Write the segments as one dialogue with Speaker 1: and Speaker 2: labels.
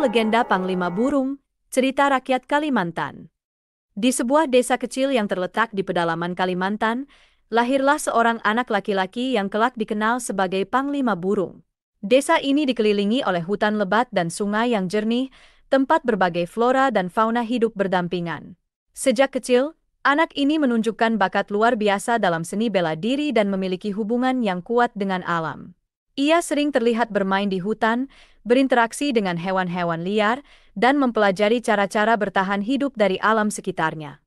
Speaker 1: legenda Panglima Burung, cerita rakyat Kalimantan. Di sebuah desa kecil yang terletak di pedalaman Kalimantan, lahirlah seorang anak laki-laki yang kelak dikenal sebagai Panglima Burung. Desa ini dikelilingi oleh hutan lebat dan sungai yang jernih, tempat berbagai flora dan fauna hidup berdampingan. Sejak kecil, anak ini menunjukkan bakat luar biasa dalam seni bela diri dan memiliki hubungan yang kuat dengan alam. Ia sering terlihat bermain di hutan, berinteraksi dengan hewan-hewan liar, dan mempelajari cara-cara bertahan hidup dari alam sekitarnya.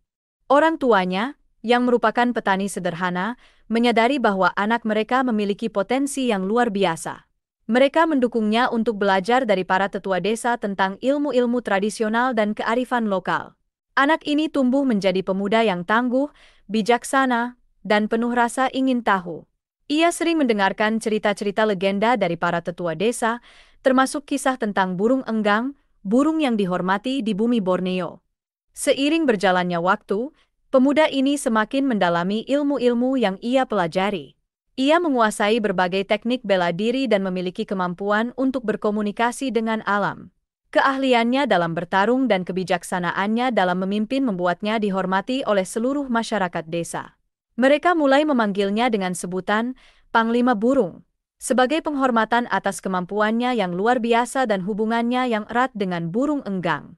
Speaker 1: Orang tuanya, yang merupakan petani sederhana, menyadari bahwa anak mereka memiliki potensi yang luar biasa. Mereka mendukungnya untuk belajar dari para tetua desa tentang ilmu-ilmu tradisional dan kearifan lokal. Anak ini tumbuh menjadi pemuda yang tangguh, bijaksana, dan penuh rasa ingin tahu. Ia sering mendengarkan cerita-cerita legenda dari para tetua desa, termasuk kisah tentang burung enggang, burung yang dihormati di bumi Borneo. Seiring berjalannya waktu, pemuda ini semakin mendalami ilmu-ilmu yang ia pelajari. Ia menguasai berbagai teknik bela diri dan memiliki kemampuan untuk berkomunikasi dengan alam. Keahliannya dalam bertarung dan kebijaksanaannya dalam memimpin membuatnya dihormati oleh seluruh masyarakat desa. Mereka mulai memanggilnya dengan sebutan Panglima Burung, sebagai penghormatan atas kemampuannya yang luar biasa dan hubungannya yang erat dengan burung enggang.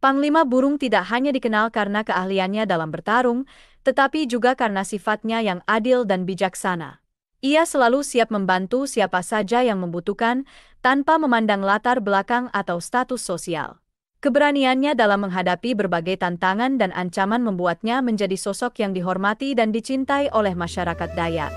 Speaker 1: Panglima Burung tidak hanya dikenal karena keahliannya dalam bertarung, tetapi juga karena sifatnya yang adil dan bijaksana. Ia selalu siap membantu siapa saja yang membutuhkan, tanpa memandang latar belakang atau status sosial. Keberaniannya dalam menghadapi berbagai tantangan dan ancaman membuatnya menjadi sosok yang dihormati dan dicintai oleh masyarakat Dayak.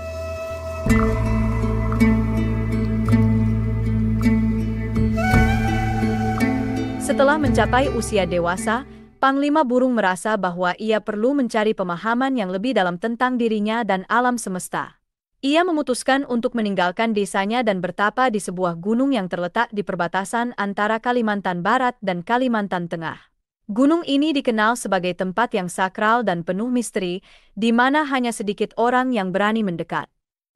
Speaker 1: Setelah mencapai usia dewasa, Panglima Burung merasa bahwa ia perlu mencari pemahaman yang lebih dalam tentang dirinya dan alam semesta. Ia memutuskan untuk meninggalkan desanya dan bertapa di sebuah gunung yang terletak di perbatasan antara Kalimantan Barat dan Kalimantan Tengah. Gunung ini dikenal sebagai tempat yang sakral dan penuh misteri, di mana hanya sedikit orang yang berani mendekat.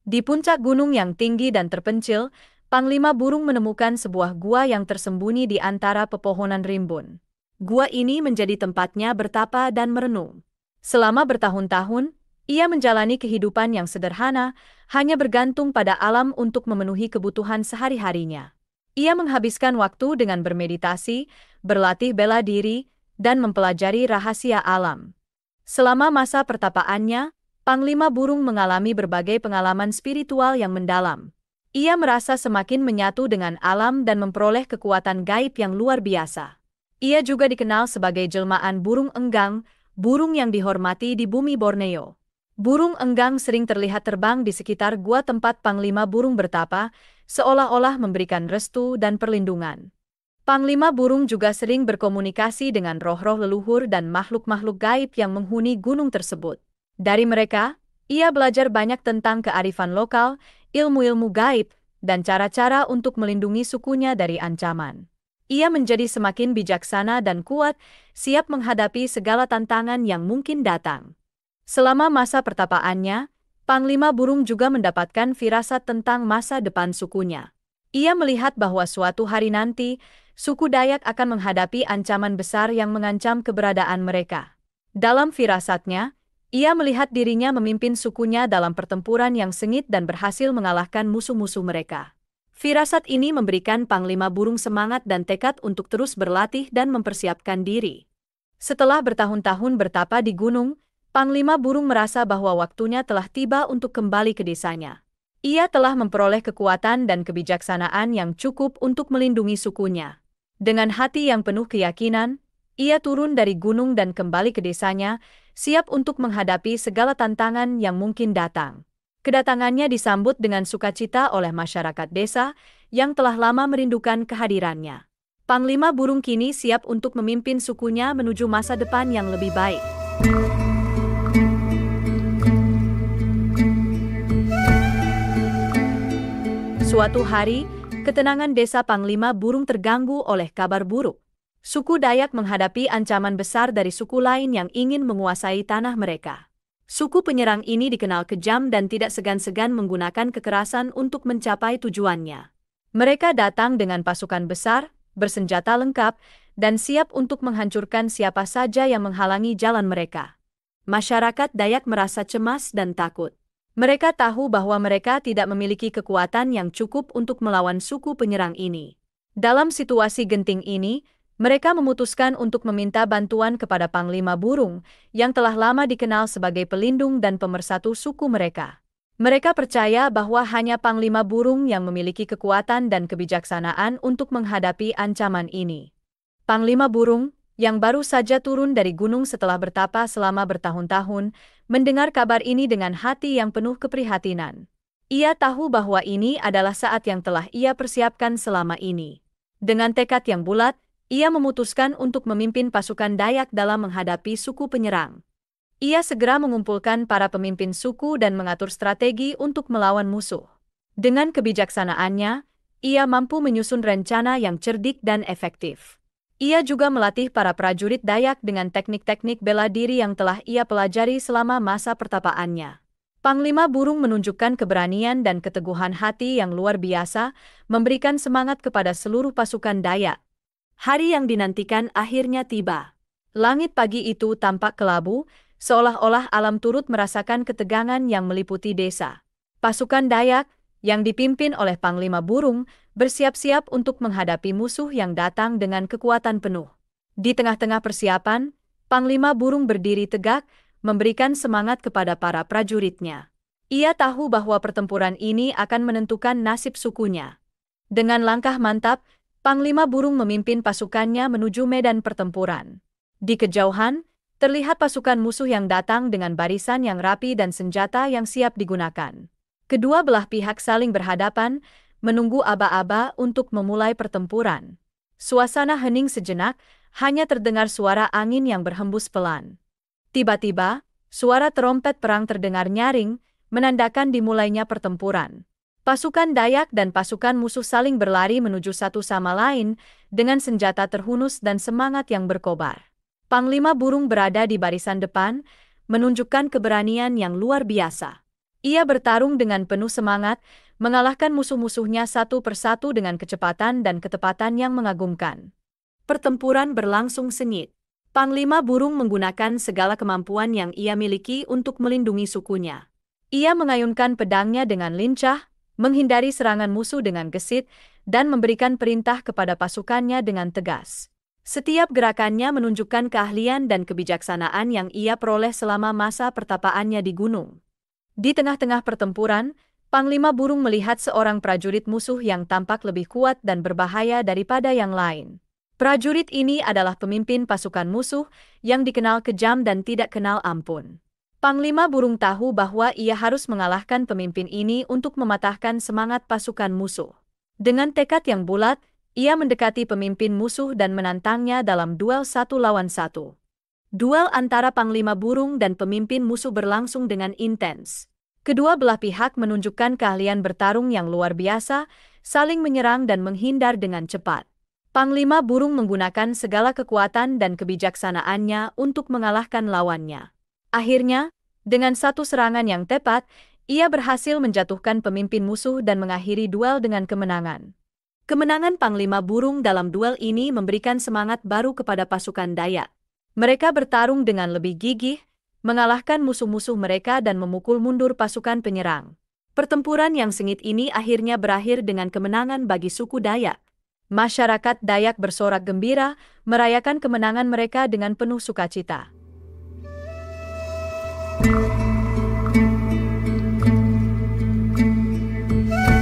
Speaker 1: Di puncak gunung yang tinggi dan terpencil, Panglima Burung menemukan sebuah gua yang tersembunyi di antara pepohonan rimbun. Gua ini menjadi tempatnya bertapa dan merenung. Selama bertahun-tahun, ia menjalani kehidupan yang sederhana, hanya bergantung pada alam untuk memenuhi kebutuhan sehari-harinya. Ia menghabiskan waktu dengan bermeditasi, berlatih bela diri, dan mempelajari rahasia alam. Selama masa pertapaannya, Panglima Burung mengalami berbagai pengalaman spiritual yang mendalam. Ia merasa semakin menyatu dengan alam dan memperoleh kekuatan gaib yang luar biasa. Ia juga dikenal sebagai jelmaan burung enggang, burung yang dihormati di bumi Borneo. Burung enggang sering terlihat terbang di sekitar gua tempat Panglima Burung bertapa, seolah-olah memberikan restu dan perlindungan. Panglima Burung juga sering berkomunikasi dengan roh-roh leluhur dan makhluk-makhluk gaib yang menghuni gunung tersebut. Dari mereka, ia belajar banyak tentang kearifan lokal, ilmu-ilmu gaib, dan cara-cara untuk melindungi sukunya dari ancaman. Ia menjadi semakin bijaksana dan kuat, siap menghadapi segala tantangan yang mungkin datang. Selama masa pertapaannya, Panglima Burung juga mendapatkan firasat tentang masa depan sukunya. Ia melihat bahwa suatu hari nanti, suku Dayak akan menghadapi ancaman besar yang mengancam keberadaan mereka. Dalam firasatnya, ia melihat dirinya memimpin sukunya dalam pertempuran yang sengit dan berhasil mengalahkan musuh-musuh mereka. Firasat ini memberikan Panglima Burung semangat dan tekad untuk terus berlatih dan mempersiapkan diri. Setelah bertahun-tahun bertapa di gunung, Panglima Burung merasa bahwa waktunya telah tiba untuk kembali ke desanya. Ia telah memperoleh kekuatan dan kebijaksanaan yang cukup untuk melindungi sukunya. Dengan hati yang penuh keyakinan, ia turun dari gunung dan kembali ke desanya, siap untuk menghadapi segala tantangan yang mungkin datang. Kedatangannya disambut dengan sukacita oleh masyarakat desa yang telah lama merindukan kehadirannya. Panglima Burung kini siap untuk memimpin sukunya menuju masa depan yang lebih baik. Suatu hari, ketenangan desa Panglima Burung terganggu oleh kabar buruk. Suku Dayak menghadapi ancaman besar dari suku lain yang ingin menguasai tanah mereka. Suku penyerang ini dikenal kejam dan tidak segan-segan menggunakan kekerasan untuk mencapai tujuannya. Mereka datang dengan pasukan besar, bersenjata lengkap, dan siap untuk menghancurkan siapa saja yang menghalangi jalan mereka. Masyarakat Dayak merasa cemas dan takut. Mereka tahu bahwa mereka tidak memiliki kekuatan yang cukup untuk melawan suku penyerang ini. Dalam situasi genting ini, mereka memutuskan untuk meminta bantuan kepada Panglima Burung, yang telah lama dikenal sebagai pelindung dan pemersatu suku mereka. Mereka percaya bahwa hanya Panglima Burung yang memiliki kekuatan dan kebijaksanaan untuk menghadapi ancaman ini. Panglima Burung, yang baru saja turun dari gunung setelah bertapa selama bertahun-tahun, mendengar kabar ini dengan hati yang penuh keprihatinan. Ia tahu bahwa ini adalah saat yang telah ia persiapkan selama ini. Dengan tekad yang bulat, ia memutuskan untuk memimpin pasukan Dayak dalam menghadapi suku penyerang. Ia segera mengumpulkan para pemimpin suku dan mengatur strategi untuk melawan musuh. Dengan kebijaksanaannya, ia mampu menyusun rencana yang cerdik dan efektif. Ia juga melatih para prajurit Dayak dengan teknik-teknik bela diri yang telah ia pelajari selama masa pertapaannya. Panglima Burung menunjukkan keberanian dan keteguhan hati yang luar biasa, memberikan semangat kepada seluruh pasukan Dayak. Hari yang dinantikan akhirnya tiba. Langit pagi itu tampak kelabu, seolah-olah alam turut merasakan ketegangan yang meliputi desa. Pasukan Dayak, yang dipimpin oleh Panglima Burung, bersiap-siap untuk menghadapi musuh yang datang dengan kekuatan penuh. Di tengah-tengah persiapan, Panglima Burung berdiri tegak, memberikan semangat kepada para prajuritnya. Ia tahu bahwa pertempuran ini akan menentukan nasib sukunya. Dengan langkah mantap, Panglima Burung memimpin pasukannya menuju medan pertempuran. Di kejauhan, terlihat pasukan musuh yang datang dengan barisan yang rapi dan senjata yang siap digunakan. Kedua belah pihak saling berhadapan, menunggu aba-aba untuk memulai pertempuran. Suasana hening sejenak, hanya terdengar suara angin yang berhembus pelan. Tiba-tiba, suara trompet perang terdengar nyaring, menandakan dimulainya pertempuran. Pasukan Dayak dan pasukan musuh saling berlari menuju satu sama lain dengan senjata terhunus dan semangat yang berkobar. Panglima Burung berada di barisan depan, menunjukkan keberanian yang luar biasa. Ia bertarung dengan penuh semangat, mengalahkan musuh-musuhnya satu persatu dengan kecepatan dan ketepatan yang mengagumkan. Pertempuran berlangsung sengit. Panglima Burung menggunakan segala kemampuan yang ia miliki untuk melindungi sukunya. Ia mengayunkan pedangnya dengan lincah, menghindari serangan musuh dengan gesit, dan memberikan perintah kepada pasukannya dengan tegas. Setiap gerakannya menunjukkan keahlian dan kebijaksanaan yang ia peroleh selama masa pertapaannya di gunung. Di tengah-tengah pertempuran, Panglima Burung melihat seorang prajurit musuh yang tampak lebih kuat dan berbahaya daripada yang lain. Prajurit ini adalah pemimpin pasukan musuh yang dikenal kejam dan tidak kenal ampun. Panglima Burung tahu bahwa ia harus mengalahkan pemimpin ini untuk mematahkan semangat pasukan musuh. Dengan tekad yang bulat, ia mendekati pemimpin musuh dan menantangnya dalam duel 1 lawan 1. Duel antara Panglima Burung dan pemimpin musuh berlangsung dengan intens. Kedua belah pihak menunjukkan keahlian bertarung yang luar biasa, saling menyerang dan menghindar dengan cepat. Panglima Burung menggunakan segala kekuatan dan kebijaksanaannya untuk mengalahkan lawannya. Akhirnya, dengan satu serangan yang tepat, ia berhasil menjatuhkan pemimpin musuh dan mengakhiri duel dengan kemenangan. Kemenangan Panglima Burung dalam duel ini memberikan semangat baru kepada pasukan Dayak. Mereka bertarung dengan lebih gigih, mengalahkan musuh-musuh mereka dan memukul mundur pasukan penyerang. Pertempuran yang sengit ini akhirnya berakhir dengan kemenangan bagi suku Dayak. Masyarakat Dayak bersorak gembira, merayakan kemenangan mereka dengan penuh sukacita.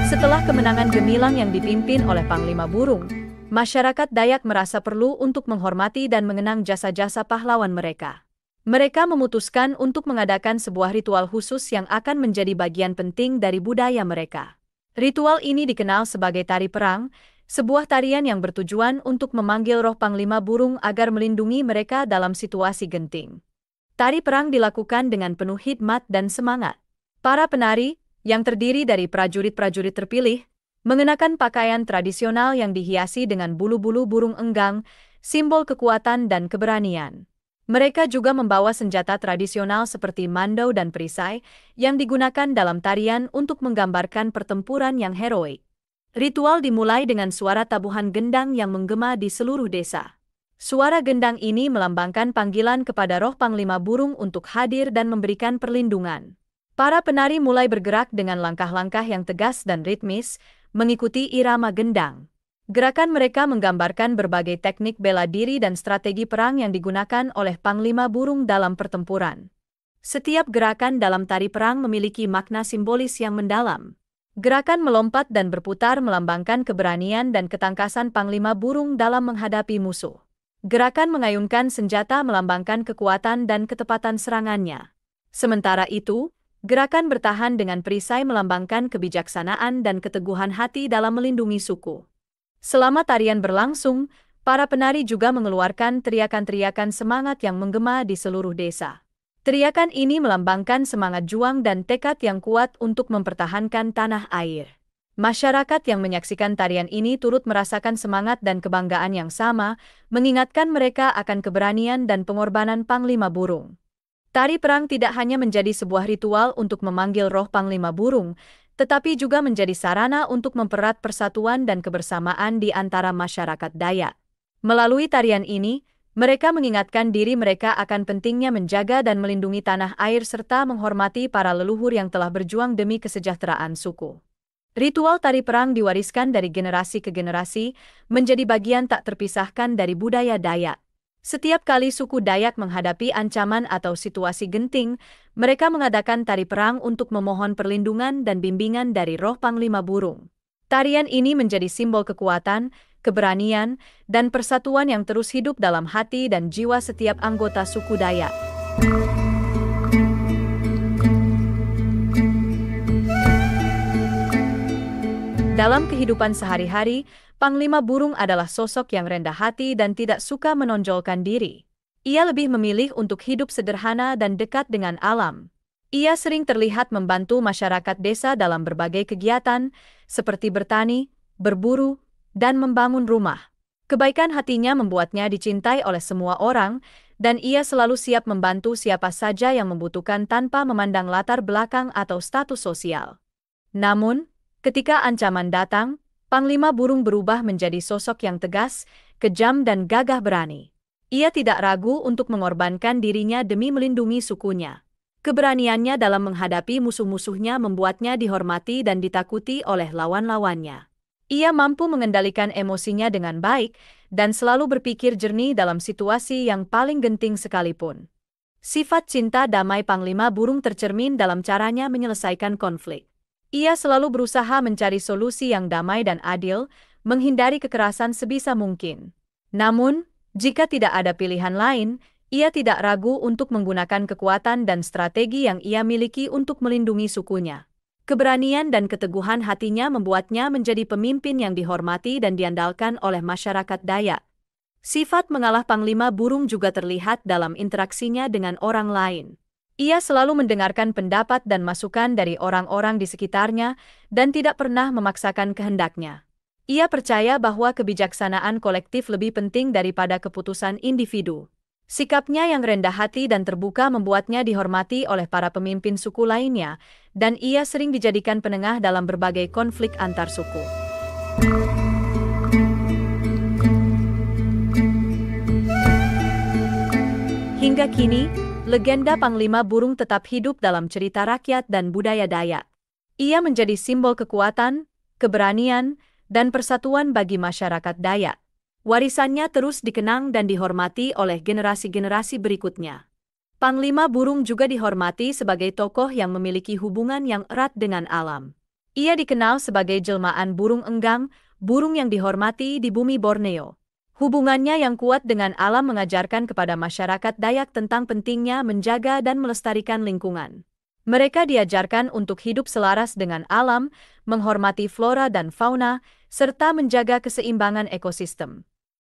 Speaker 1: Setelah kemenangan gemilang yang dipimpin oleh Panglima Burung, masyarakat Dayak merasa perlu untuk menghormati dan mengenang jasa-jasa pahlawan mereka. Mereka memutuskan untuk mengadakan sebuah ritual khusus yang akan menjadi bagian penting dari budaya mereka. Ritual ini dikenal sebagai tari perang, sebuah tarian yang bertujuan untuk memanggil roh Panglima Burung agar melindungi mereka dalam situasi genting. Tari perang dilakukan dengan penuh hikmat dan semangat. Para penari, yang terdiri dari prajurit-prajurit terpilih, mengenakan pakaian tradisional yang dihiasi dengan bulu-bulu burung enggang, simbol kekuatan dan keberanian. Mereka juga membawa senjata tradisional seperti mandau dan perisai, yang digunakan dalam tarian untuk menggambarkan pertempuran yang heroik. Ritual dimulai dengan suara tabuhan gendang yang menggema di seluruh desa. Suara gendang ini melambangkan panggilan kepada roh Panglima Burung untuk hadir dan memberikan perlindungan. Para penari mulai bergerak dengan langkah-langkah yang tegas dan ritmis, mengikuti irama gendang. Gerakan mereka menggambarkan berbagai teknik bela diri dan strategi perang yang digunakan oleh Panglima Burung dalam pertempuran. Setiap gerakan dalam tari perang memiliki makna simbolis yang mendalam. Gerakan melompat dan berputar melambangkan keberanian dan ketangkasan Panglima Burung dalam menghadapi musuh. Gerakan mengayunkan senjata melambangkan kekuatan dan ketepatan serangannya. Sementara itu, gerakan bertahan dengan perisai melambangkan kebijaksanaan dan keteguhan hati dalam melindungi suku. Selama tarian berlangsung, para penari juga mengeluarkan teriakan-teriakan semangat yang menggema di seluruh desa. Teriakan ini melambangkan semangat juang dan tekad yang kuat untuk mempertahankan tanah air. Masyarakat yang menyaksikan tarian ini turut merasakan semangat dan kebanggaan yang sama, mengingatkan mereka akan keberanian dan pengorbanan Panglima Burung. Tari perang tidak hanya menjadi sebuah ritual untuk memanggil roh Panglima Burung, tetapi juga menjadi sarana untuk mempererat persatuan dan kebersamaan di antara masyarakat Dayak. Melalui tarian ini, mereka mengingatkan diri mereka akan pentingnya menjaga dan melindungi tanah air serta menghormati para leluhur yang telah berjuang demi kesejahteraan suku. Ritual tari perang diwariskan dari generasi ke generasi, menjadi bagian tak terpisahkan dari budaya Dayak. Setiap kali suku Dayak menghadapi ancaman atau situasi genting, mereka mengadakan tari perang untuk memohon perlindungan dan bimbingan dari roh Panglima Burung. Tarian ini menjadi simbol kekuatan, keberanian, dan persatuan yang terus hidup dalam hati dan jiwa setiap anggota suku Dayak. Dalam kehidupan sehari-hari, Panglima Burung adalah sosok yang rendah hati dan tidak suka menonjolkan diri. Ia lebih memilih untuk hidup sederhana dan dekat dengan alam. Ia sering terlihat membantu masyarakat desa dalam berbagai kegiatan, seperti bertani, berburu, dan membangun rumah. Kebaikan hatinya membuatnya dicintai oleh semua orang, dan ia selalu siap membantu siapa saja yang membutuhkan tanpa memandang latar belakang atau status sosial. Namun, ketika ancaman datang, Panglima Burung berubah menjadi sosok yang tegas, kejam dan gagah berani. Ia tidak ragu untuk mengorbankan dirinya demi melindungi sukunya. Keberaniannya dalam menghadapi musuh-musuhnya membuatnya dihormati dan ditakuti oleh lawan-lawannya. Ia mampu mengendalikan emosinya dengan baik dan selalu berpikir jernih dalam situasi yang paling genting sekalipun. Sifat cinta damai Panglima Burung tercermin dalam caranya menyelesaikan konflik. Ia selalu berusaha mencari solusi yang damai dan adil, menghindari kekerasan sebisa mungkin. Namun, jika tidak ada pilihan lain, ia tidak ragu untuk menggunakan kekuatan dan strategi yang ia miliki untuk melindungi sukunya. Keberanian dan keteguhan hatinya membuatnya menjadi pemimpin yang dihormati dan diandalkan oleh masyarakat Dayak. Sifat mengalah Panglima Burung juga terlihat dalam interaksinya dengan orang lain. Ia selalu mendengarkan pendapat dan masukan dari orang-orang di sekitarnya dan tidak pernah memaksakan kehendaknya. Ia percaya bahwa kebijaksanaan kolektif lebih penting daripada keputusan individu. Sikapnya yang rendah hati dan terbuka membuatnya dihormati oleh para pemimpin suku lainnya, dan ia sering dijadikan penengah dalam berbagai konflik antar suku. Hingga kini, legenda Panglima Burung tetap hidup dalam cerita rakyat dan budaya Dayak. Ia menjadi simbol kekuatan, keberanian, dan persatuan bagi masyarakat Dayak. Warisannya terus dikenang dan dihormati oleh generasi-generasi berikutnya. Panglima Burung juga dihormati sebagai tokoh yang memiliki hubungan yang erat dengan alam. Ia dikenal sebagai jelmaan burung enggang, burung yang dihormati di bumi Borneo. Hubungannya yang kuat dengan alam mengajarkan kepada masyarakat Dayak tentang pentingnya menjaga dan melestarikan lingkungan. Mereka diajarkan untuk hidup selaras dengan alam, menghormati flora dan fauna, serta menjaga keseimbangan ekosistem.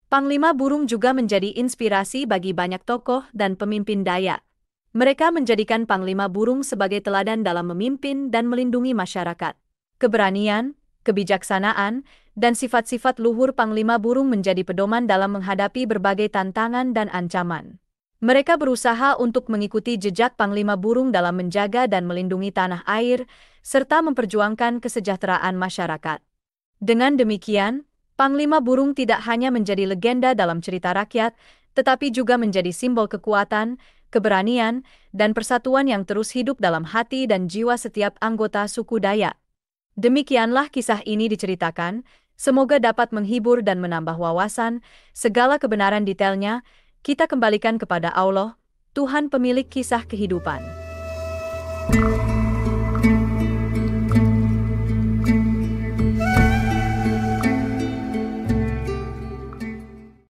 Speaker 1: Panglima Burung juga menjadi inspirasi bagi banyak tokoh dan pemimpin Dayak. Mereka menjadikan Panglima Burung sebagai teladan dalam memimpin dan melindungi masyarakat. Keberanian, kebijaksanaan, dan sifat-sifat luhur Panglima Burung menjadi pedoman dalam menghadapi berbagai tantangan dan ancaman. Mereka berusaha untuk mengikuti jejak Panglima Burung dalam menjaga dan melindungi tanah air, serta memperjuangkan kesejahteraan masyarakat. Dengan demikian, Panglima Burung tidak hanya menjadi legenda dalam cerita rakyat, tetapi juga menjadi simbol kekuatan, keberanian, dan persatuan yang terus hidup dalam hati dan jiwa setiap anggota suku Dayak. Demikianlah kisah ini diceritakan, semoga dapat menghibur dan menambah wawasan, segala kebenaran detailnya, kita kembalikan kepada Allah, Tuhan pemilik kisah kehidupan.